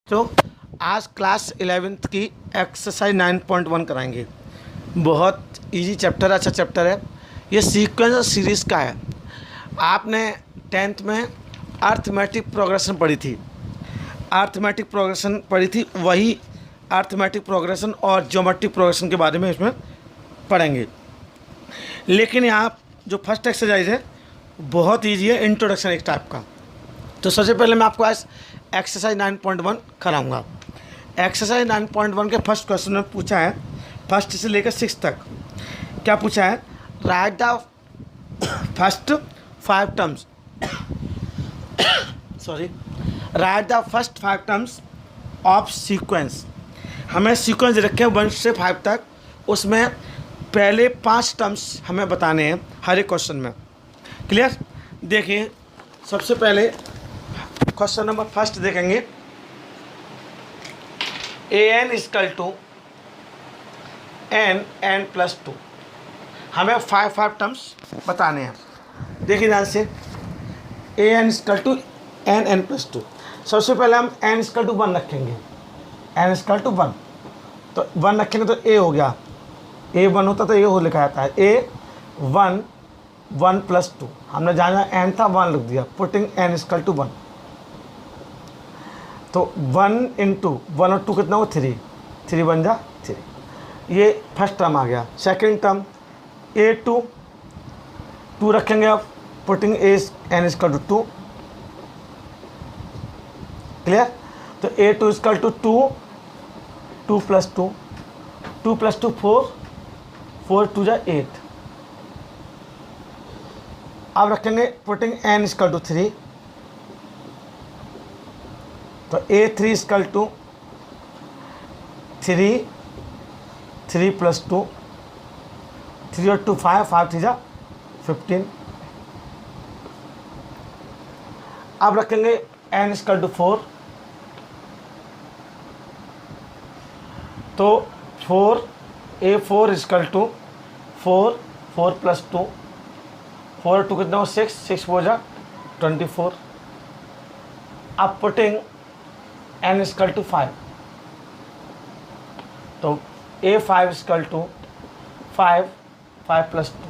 तो आज class 11th की एक्सरसाइज 9.1 कराएंगे। बहुत इजी चैप्टर, अच्छा चैप्टर है। ये सीक्वेंस और सीरीज़ का है। आपने 10th में अर्थमेटिक प्रोग्रेशन पढ़ी थी, वही अर्थमेटिक प्रोग्रेशन और ज्योमेट्रिक प्रोग्रेशन के बारे में इसमें पढ़ेंगे। लेकिन यहाँ जो फर्स्ट एक्सरसाइज है बहुत ईजी है, इंट्रोडक्शन एक टाइप का। तो सबसे पहले मैं आपको आज एक्सरसाइज 9.1 कराऊंगा। एक्सरसाइज 9.1 के फर्स्ट क्वेश्चन में पूछा है, फर्स्ट से लेकर 6 तक क्या पूछा है, right the first 5 terms right the first 5 terms of sequence. हमें सीक्वेंस रखे हैं 1 से 5 तक, उसमें पहले 5 टर्म्स हमें बताने हैं हर एक क्वेश्चन में। क्लियर? देखिए सबसे पहले क्वेश्चन नंबर फर्स्ट देखेंगे। an equal to n plus 2। हमें 5 टर्म्स बताने हैं। देखिए ध्यान से, an equal to n plus 2। सबसे पहले हम n इक्वल टू 1 रखेंगे। n इक्वल टू 1, तो 1 रखेंगे तो a हो गया। a 1 होता तो a हो लिखा जाता है। a 1 प्लस 2, हमने जाना n था 1 लिख दिया, पुटिंग n इक्वल टू 1। तो 1 इंटू 1 और 2 कितना हो, 3 1 जा 3। ये फर्स्ट टर्म आ गया। सेकंड टर्म a2 रखेंगे आप, putting n equal to 2। Clear? तो a2 इक्वल टू 2 प्लस 2 4 2 जा 8। अब रखेंगे पुटिंग n इक्वल टू 3, तो a3 इक्वल टू 3 प्लस 2, 3 और 2 5 3 जा 15। अब रखेंगे n इक्वल टू 4, तो a4 इक्वल टू 4 प्लस 2, 4 और 2 कितना हो, 6 4 जा 24। अब पुटिंग n इक्वल टू 5, तो a5 equal to 5 plus 2,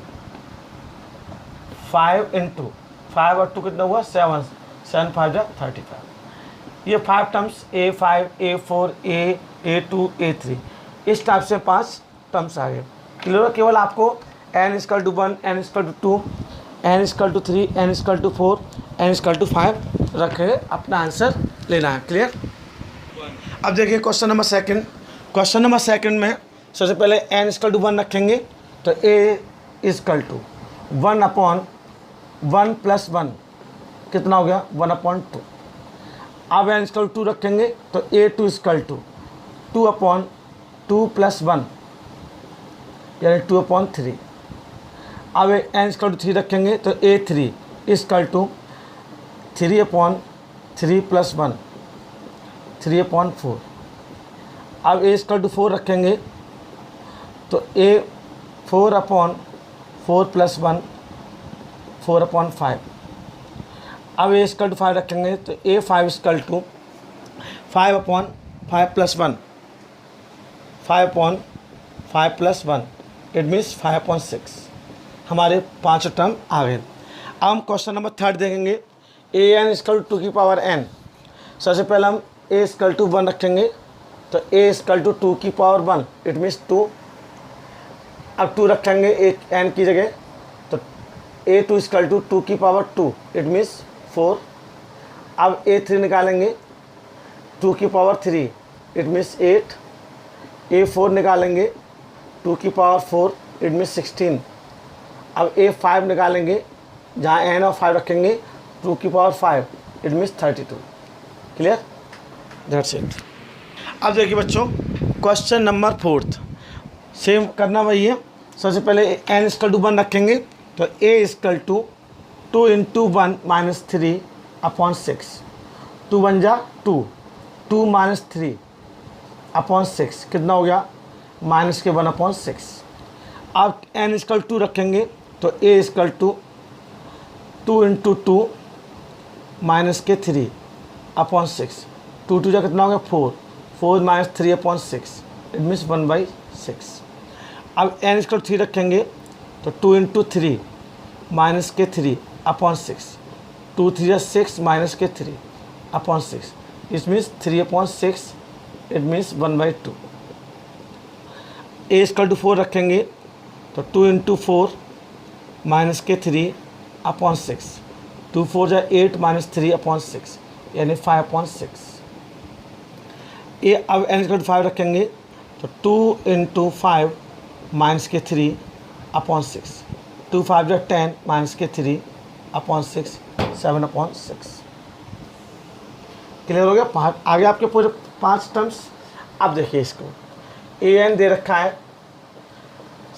5 into 5 और 2 कितना हुआ, 7 5 जा 35। ये 5 terms a5 a4 a2 a3, इस टाइप से 5 टर्म्स आ गए। क्लियर? केवल आपको n equal to 1, n equal to 2, n equal to 3, n equal to 4, n equal to 5 रख के अपना आंसर लेना है। क्लियर? अब देखिए question number second. Question number second में सबसे पहले n इक्वल टू 1 रखेंगे, तो a इक्वल टू 1/1 प्लस 1 कितना हो गया, 1/2। अब n इक्वल टू 2 रखेंगे, तो a2 इक्वल टू 2/2 प्लस 1 यानी 2/3। अब n इक्वल टू 3 रखेंगे, तो a3 इक्वल टू 3/3 प्लस 1 3/4। अब a इक्वल टू 4 रखेंगे, तो a 4/4 प्लस 1 4/5। अब a इक्वल टू 5 रखेंगे, तो a5 equal to 5/5 plus 1 5/5 plus 1, it means 5/6। हमारे 5 टर्म आ गए। अब हम क्वेश्चन नंबर थर्ड देखेंगे। an इक्वल टू 2 की पावर n। सबसे पहले हम a इक्वल टू 1 रखेंगे, तो a इक्वल टू 2 की पावर 1, इट मीन्स 2। अब 2 रखेंगे एक n की जगह, तो a2 इक्वल टू 2 की पावर 2, इट मीन्स 4। अब a3 निकालेंगे 2 की पावर 3, इट मीन्स 8। a4 निकालेंगे 2 की पावर 4, इट मीन्स 16। अब a5 निकालेंगे, जहाँ n और 5 रखेंगे 2 की power 5, it means 32। Clear? That's it. अब देखिए बच्चों क्वेश्चन नंबर फोर्थ, सेम करना वही है। सबसे पहले n इक्वल टू 1 रखेंगे, तो a equal to 2 into 1 minus 3/6, 2 1 जा 2, 2 माइनस 3/6 कितना हो गया, माइनस के 1/6। अब n इक्वल 2 रखेंगे, तो a equal to 2 into 2 minus के 3/6, टू टू जा कितना हो गया 4, 4 माइनस 3/6, इट मीन्स 1/6। अब n/3 रखेंगे तो 2 इंटू 3 माइनस के 3/6, 2 3 जा 6 माइनस के 3/6, it means 3/6, it means 1/2। a/4 रखेंगे तो 2 इंटू 4 माइनस के 3/6, 2 4 जा 8 माइनस 3/6, यानी 5/6। ये अब n/5 रखेंगे तो 2 इंटू 5 माइनस के 3/6, 2 5 जा 10 माइनस के 3/6, 7/6। क्लियर हो गया। आगे आपके पूरे 5 टर्म्स। अब देखिए इसको an दे रखा है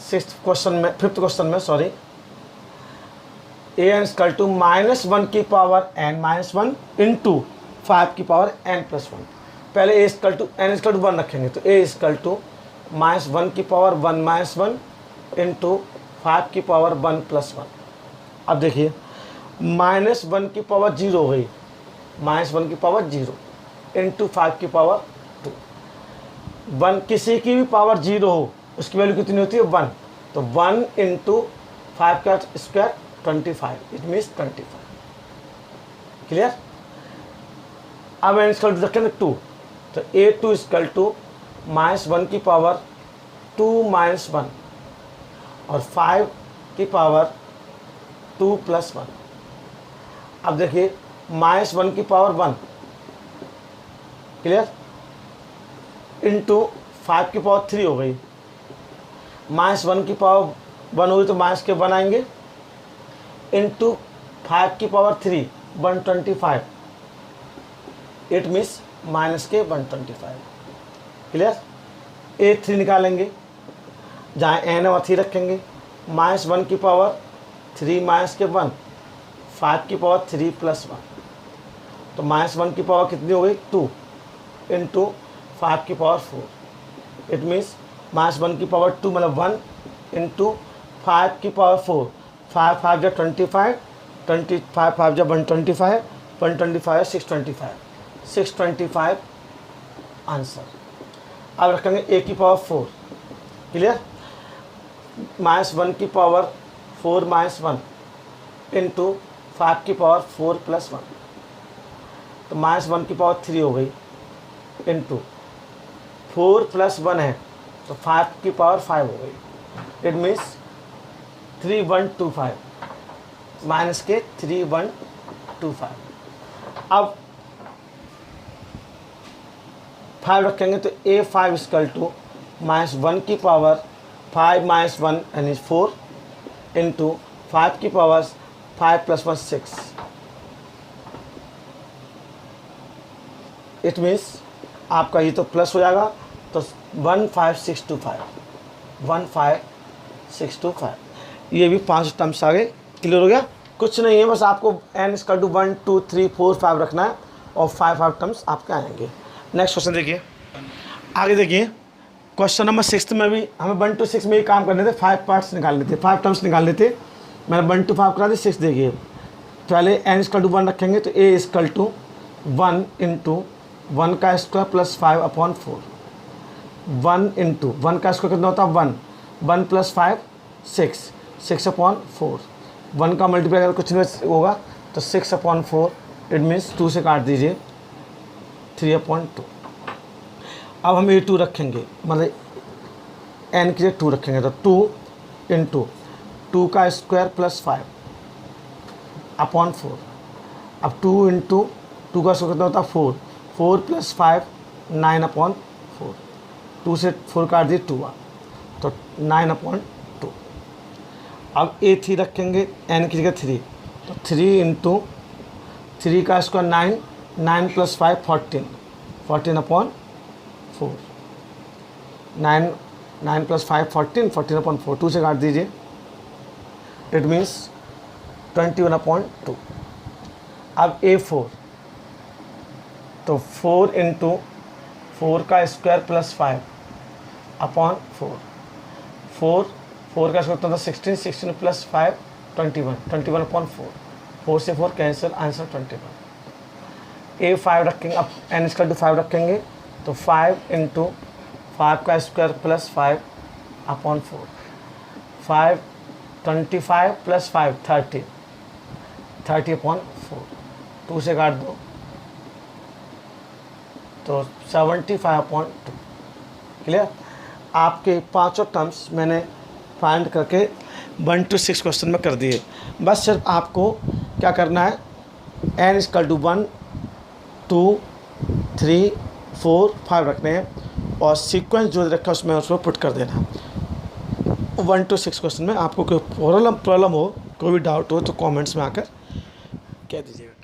5th क्वेश्चन में सॉरी, an इक्वल टू -1 की पावर n -1 इंटू 5 की पावर n+1। पहले a इक्वल टू n 1 रखेंगे तो a इक्वल टू -1 की पावर 1 -1 इंटू 5 की पावर 1+1। अब देखिए -1 की पावर 0 हो गई, -1 की पावर 0 इंटू 5 की पावर 2। 1 किसी की भी पावर 0 हो उसकी वैल्यू कितनी होती है 1, तो 1 इंटू 5 का स्क्वायर 25, इट मीन्स 25। क्लियर। अब n इक्वल टू रखेंगे 2 तो a2 इक्वल टू -1 की पावर 2 -1 और 5 की पावर 2+1। अब देखिए -1 की पावर 1 क्लियर इंटू 5 की पावर 3 हो गई, -1 की पावर 1 हुई तो माइनस के 1 आएंगे इंटू 5 की पावर 3 125, इट मीन्स माइनस के 125। क्लियर। a3 निकालेंगे, जहाँ n और 3 रखेंगे, -1 की पावर 3 माइनस के 1, 5 की पावर 3+1, तो -1 की पावर कितनी हो गई 2 इंटू 5 की पावर 4, इट मीन्स -1 की पावर 2 मतलब 1 इंटू 5 की पावर 4, 5 5 जा 25, 25 5 जा 125, 125 625, 625 आंसर। अब रखेंगे a की पावर 4। क्लियर। -1 की पावर 4 -1 इंटू 5 की पावर 4+1, तो -1 की पावर 3 हो गई इंटू 4+1 है तो 5 की पावर 5 हो गई, इट मीन्स 3125, माइनस के 3125। अब 5 रखेंगे तो a5 इक्वल टू -1 की पावर 5 -1 यानी 4 इंटू 5 की पावर 5+1 6, इट मीन्स आपका ये तो प्लस हो जाएगा तो 15625, 15625। ये भी 5 टर्म्स आ गए। क्लियर हो गया। कुछ नहीं है, बस आपको n इक्वल टू 1 2 3 4 5 रखना है और 5 टर्म्स आपके आएंगे। नेक्स्ट क्वेश्चन देखिए। आगे देखिए क्वेश्चन नंबर 6 में भी हमें 1 to 6 में ही काम करने थे, 5 पार्ट्स निकालने थे, 5 टर्म्स निकालने थे। मैंने 1 to 5 करा दी। 6 देखिए, पहले n इक्वल टू 1 रखेंगे तो a इक्वल टू 1 इंटू 1 का स्क्वायर प्लस 5/4, 1 इंटू 1 का स्क्वायर कितना होता है 1, 1 प्लस 5 6, 6/4, 1 का मल्टीप्लाई अगर कुछ नहीं होगा तो 6/4, इट मीन्स 2 से काट दीजिए 3/2। अब हम a2 रखेंगे, मतलब n की जगह 2 रखेंगे तो 2 इंटू 2 का स्क्वायर प्लस 5/4। अब 2 इंटू 2 का स्क्वायर कितना होता है 4, 4 प्लस 5 9/4, 2 से 4 काट दिए 2 तो 9/2। अब a3 रखेंगे n की जगह 3 तो 3 इंटू 3 का स्क्वायर 9, 9 प्लस 5 14, 14/4, 9 प्लस 5 14, 14/4, 2 से काट दीजिए, इट मीन्स 21/2। अब a4 तो 4 इंटू 4 का स्क्वायर प्लस 5/4, 4 का स्क्वायर होता था 16, 16 प्लस 5 21, 21/4, 4 से 4 कैंसिल, आंसर 21। ए 5 रखेंगे, अब n इक्वल टू 5 रखेंगे तो 5 इंटू 5 का square plus 5 upon 4, 5 25 plus 5 30, 30 upon 4, 2 से काट दो तो 75 अपॉन 2। क्लियर। आपके पांचों टर्म्स मैंने फाइंड करके 1 to 6 क्वेश्चन में कर दिए। बस सिर्फ आपको क्या करना है, n इक्वल टू 1 2 3 4 5 रखने हैं और सीक्वेंस जो रखा है उसमें उसको पुट कर देना। 1 to 6 क्वेश्चन में आपको कोई प्रॉब्लम हो, कोई भी डाउट हो तो कमेंट्स में आकर कह दीजिएगा।